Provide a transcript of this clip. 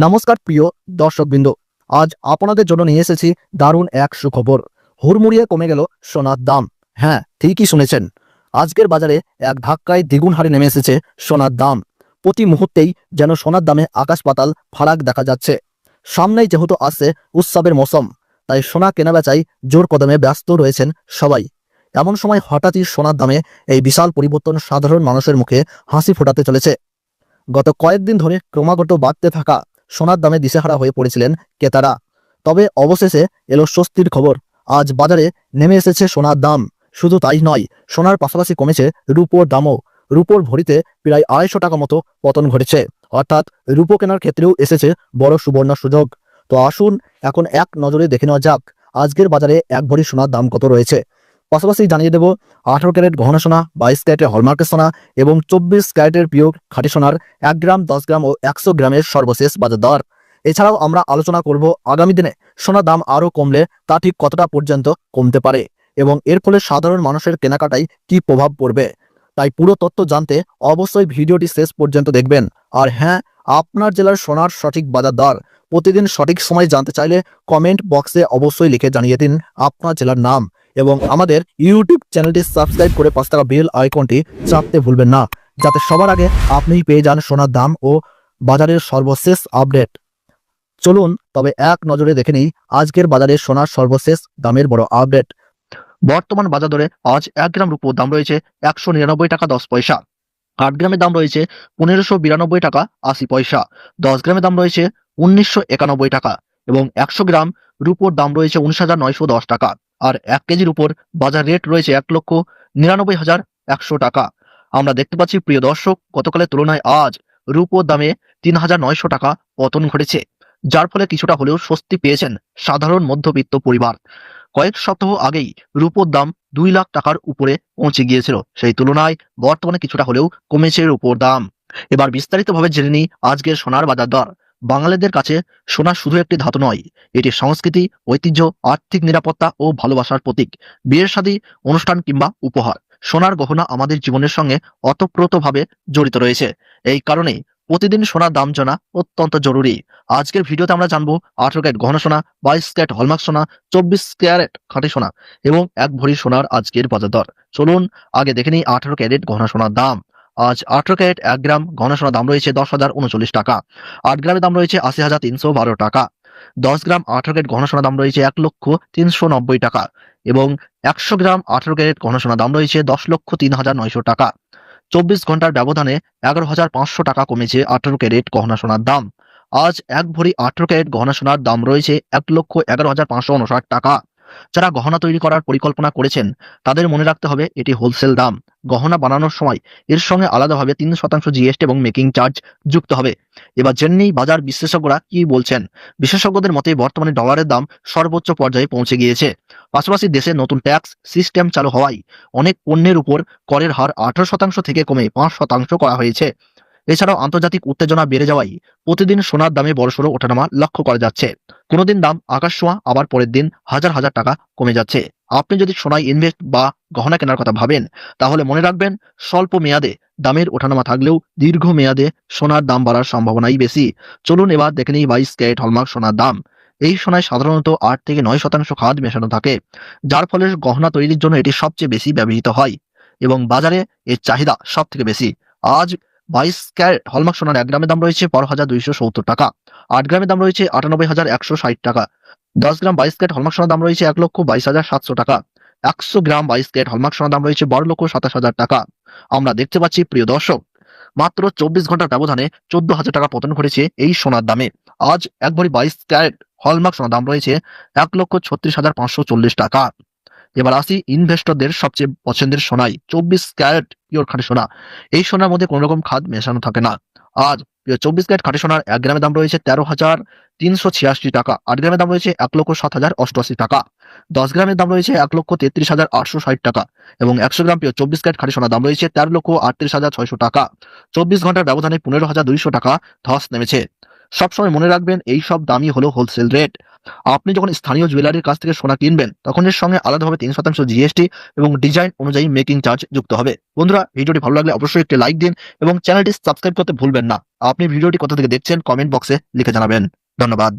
নমস্কার প্রিয় দর্শকবৃন্দ, আজ আপনাদের জন্য নিয়ে এসেছি দারুণ এক সুখবর। হুড়মুড়িয়ে কমে গেল সোনার দাম। হ্যাঁ, ঠিকই শুনেছেন, আজকের বাজারে এক ধাক্কায় দ্বিগুণ হারে নেমে এসেছে সোনার দাম। প্রতি মুহূর্তেই যেন সোনার দামে আকাশ পাতাল ফারাক দেখা যাচ্ছে। সামনেই যেহেতু আসছে উৎসবের মৌসুম, তাই সোনা কেনাবেচায় জোর কদমে ব্যস্ত রয়েছেন সবাই। এমন সময় হঠাৎই সোনার দামে এই বিশাল পরিবর্তন সাধারণ মানুষের মুখে হাসি ফোটাতে চলেছে। গত কয়েকদিন ধরে ক্রমাগত বাড়তে থাকা সোনার দামে দিশেহারা হয়ে পড়েছিলেন ক্রেতারা। তবে অবশেষে এলো স্বস্তির খবর। আজ বাজারে নেমে এসেছে সোনার দাম। শুধু তাই নয়, সোনার পাশাপাশি কমেছে রূপোর দামও। রূপোর ভরিতে প্রায় 250 টাকা মতো পতন ঘটেছে। অর্থাৎ রূপো কেনার ক্ষেত্রেও এসেছে বড় সুবর্ণ সুযোগ। তো আসুন এখন এক নজরে দেখে নেওয়া যাক আজকের বাজারে এক ভরি সোনার দাম কত রয়েছে। পাশাপাশি জানিয়ে দেব 18 ক্যারেট গহনা সোনা, 22 ক্যারেটের হলমার্কের সোনা এবং 24 ক্যারেটের পিওর খাঁটি সোনার 1 গ্রাম, 10 গ্রাম ও 100 গ্রামের সর্বশেষ বাজার দর। এছাড়াও আমরা আলোচনা করব আগামী দিনে সোনার দাম আরও কমলে তা ঠিক কতটা পর্যন্ত কমতে পারে এবং এর ফলে সাধারণ মানুষের কেনাকাটায় কি প্রভাব পড়বে। তাই পুরো তথ্য জানতে অবশ্যই ভিডিওটি শেষ পর্যন্ত দেখবেন। আর হ্যাঁ, আপনার জেলার সোনার সঠিক বাজার দর প্রতিদিন সঠিক সময় জানতে চাইলে কমেন্ট বক্সে অবশ্যই লিখে জানিয়ে দিন আপনার জেলার নাম এবং আমাদের ইউটিউব চ্যানেলটি সাবস্ক্রাইব করে পাশে থাকা বেল আইকনটি চাপতে ভুলবেন না, যাতে সবার আগে আপনিই পেয়ে যান সোনার দাম ও বাজারের সর্বশেষ আপডেট। চলুন তবে এক নজরে দেখে নিই আজকের বাজারে সোনার সর্বশেষ দামের বড় আপডেট। বর্তমান বাজার দরে আজ 1 গ্রাম রূপোর দাম রয়েছে 199 টাকা 10 পয়সা। 8 গ্রামের দাম রয়েছে 1592 টাকা 80 পয়সা। 10 গ্রামের দাম রয়েছে 1991 টাকা এবং 100 গ্রাম রূপোর দাম রয়েছে 19,910 টাকা। আর 1 কেজির উপর বাজার রেট রয়েছে 1,99,100 টাকা। আমরা দেখতে পাচ্ছি প্রিয় দর্শক, গতকালের তুলনায় আজ রূপোর দামে 3,900 টাকা পতন ঘটেছে, যার ফলে কিছুটা হলেও স্বস্তি পেয়েছেন সাধারণ মধ্যবিত্ত পরিবার। কয়েক সপ্তাহ আগেই রূপোর দাম 2 লাখ টাকার উপরে পৌঁছে গিয়েছিল, সেই তুলনায় বর্তমানে কিছুটা হলেও কমেছে রূপোর দাম। এবার বিস্তারিতভাবে জেনে নিই আজকের সোনার বাজার দর। বাঙালিদের কাছে সোনা শুধু একটি ধাতু নয়, এটি সংস্কৃতি, ঐতিহ্য, আর্থিক নিরাপত্তা ও ভালোবাসার প্রতীক। বিয়ের শাদী, অনুষ্ঠান কিংবা উপহার, সোনার গহনা আমাদের জীবনের সঙ্গে ওতপ্রোতভাবে জড়িত রয়েছে। এই কারণেই প্রতিদিন সোনার দাম জানা অত্যন্ত জরুরি। আজকের ভিডিওতে আমরা জানবো 18 ক্যারেট গহনা সোনা, 22 ক্যারেট হলমার্ক সোনা, 24 ক্যারেট খাঁটি সোনা এবং 1 ভরি সোনার আজকের বাজার দর। চলুন আগে দেখে নিই 18 ক্যারেট গহনা সোনার দাম। আজ 18 ক্যারেট 1 গ্রাম গহনা সোনার দাম রয়েছে 10,039 টাকা। 8 গ্রামের দাম রয়েছে 80,312 টাকা। 10 গ্রাম 18 ক্যারেট গহনা সোনার দাম রয়েছে 1,03,90 টাকা এবং 100 গ্রাম 18 ক্যারেট গহনা সোনার দাম রয়েছে 10,03,900 টাকা। 24 ঘন্টার ব্যবধানে 11,500 টাকা কমেছে 18 ক্যারেট গহনা সোনার দাম। আজ 1 ভরি 18 ক্যারেট গহনা সোনার দাম রয়েছে 1,11,559 টাকা। যারা গহনা তৈরি করার পরিকল্পনা করেছেন তাদের মনে রাখতে হবে এটি হোলসেল দাম। গহনা বানানোর সময় এর সঙ্গে আলাদাভাবে 3% জিএসটি এবং মেকিং চার্জ যুক্ত হবে। এবার জেনে বাজার বিশেষজ্ঞরা কি বলছেন। বিশেষজ্ঞদের মতে বর্তমানে ডলারের দাম সর্বোচ্চ পর্যায়ে পৌঁছে গিয়েছে। পাশাপাশি দেশে নতুন ট্যাক্স সিস্টেম চালু হওয়ায় অনেক পণ্যের উপর করের হার 18% থেকে কমে 5% করা হয়েছে। এছাড়াও আন্তর্জাতিক উত্তেজনা বেড়ে যাওয়ায় প্রতিদিন সোনার দামে বড়সড় ওঠানামা লক্ষ্য করা যাচ্ছে। কোনোদিন দাম আকাশ ছোঁয়া, আবার পরের দিন হাজার হাজার টাকা কমে যাচ্ছে। আপনি যদি সোনায় ইনভেস্ট বা গহনা কেনার কথা ভাবেন, তাহলে মনে রাখবেন স্বল্প মেয়াদে দামের ওঠানামা থাকলেও দীর্ঘ মেয়াদে সোনার দাম বাড়ার সম্ভাবনাই বেশি। চলুন এবার দেখে নিই 22 ক্যারেট হলমার্ক সোনার দাম। এই সোনায় সাধারণত 8 থেকে 9% খাদ মেশানো থাকে, যার ফলে গহনা তৈরির জন্য এটি সবচেয়ে বেশি ব্যবহৃত হয় এবং বাজারে এর চাহিদা সব থেকে বেশি। আজ 22 ক্যারেট হলমার্ক সোনার 1 গ্রামের দাম রয়েছে 12,270 টাকা। 8 গ্রামের দাম রয়েছে 98,160 টাকা। 10 গ্রাম 22 ক্যারেট হলমার্ক সোনার দাম রয়েছে 1,22,700 টাকা। 100 গ্রাম 22 ক্যারেট হলমার্ক সোনার দাম রয়েছে 12,27,000 টাকা। আমরা দেখতে পাচ্ছি প্রিয় দর্শক, মাত্র 24 ঘন্টার ব্যবধানে 14,000 টাকা পতন ঘটেছে এই সোনার দামে। আজ 1 ভরি 22 ক্যারেট হলমার্ক সোনার দাম রয়েছে 1,36,540 টাকা। এবার আসি ইনভেস্টরদের সবচেয়ে পছন্দের সোনায়, 24 ক্যারেট পিওর খাঁটি সোনা। এই সোনার মধ্যে কোনো রকম খাদ মেশানো থাকে না। আজ 24 ক্যারেট খাঁটি সোনার 1 গ্রামের দাম রয়েছে 13,386 টাকা। 8 গ্রামের দাম রয়েছে 1,07,088 টাকা। 10 গ্রামের দাম রয়েছে 1,33,860 টাকা এবং 100 গ্রাম পিওর 24 ক্যারেট খাঁটি সোনার দাম রয়েছে 13,38,600 টাকা। 24 ঘন্টার ব্যবধানে 15,200 টাকা ধস নেমেছে। সবসময় মনে রাখবেন এই সব দামই হলো হোলসেল রেট। আপনি যখন স্থানীয় জুয়েলারির কাছ থেকে সোনা কিনবেন তখন এর সঙ্গে আলাদাভাবে 3% জিএসটি এবং ডিজাইন অনুযায়ী মেকিং চার্জ যুক্ত হবে। বন্ধুরা, ভিডিওটি ভালো লাগলে অবশ্যই একটি লাইক দিন এবং চ্যানেলটি সাবস্ক্রাইব করতে ভুলবেন না। আপনি ভিডিওটি কোথা থেকে দেখছেন কমেন্ট বক্সে লিখে জানাবেন। ধন্যবাদ।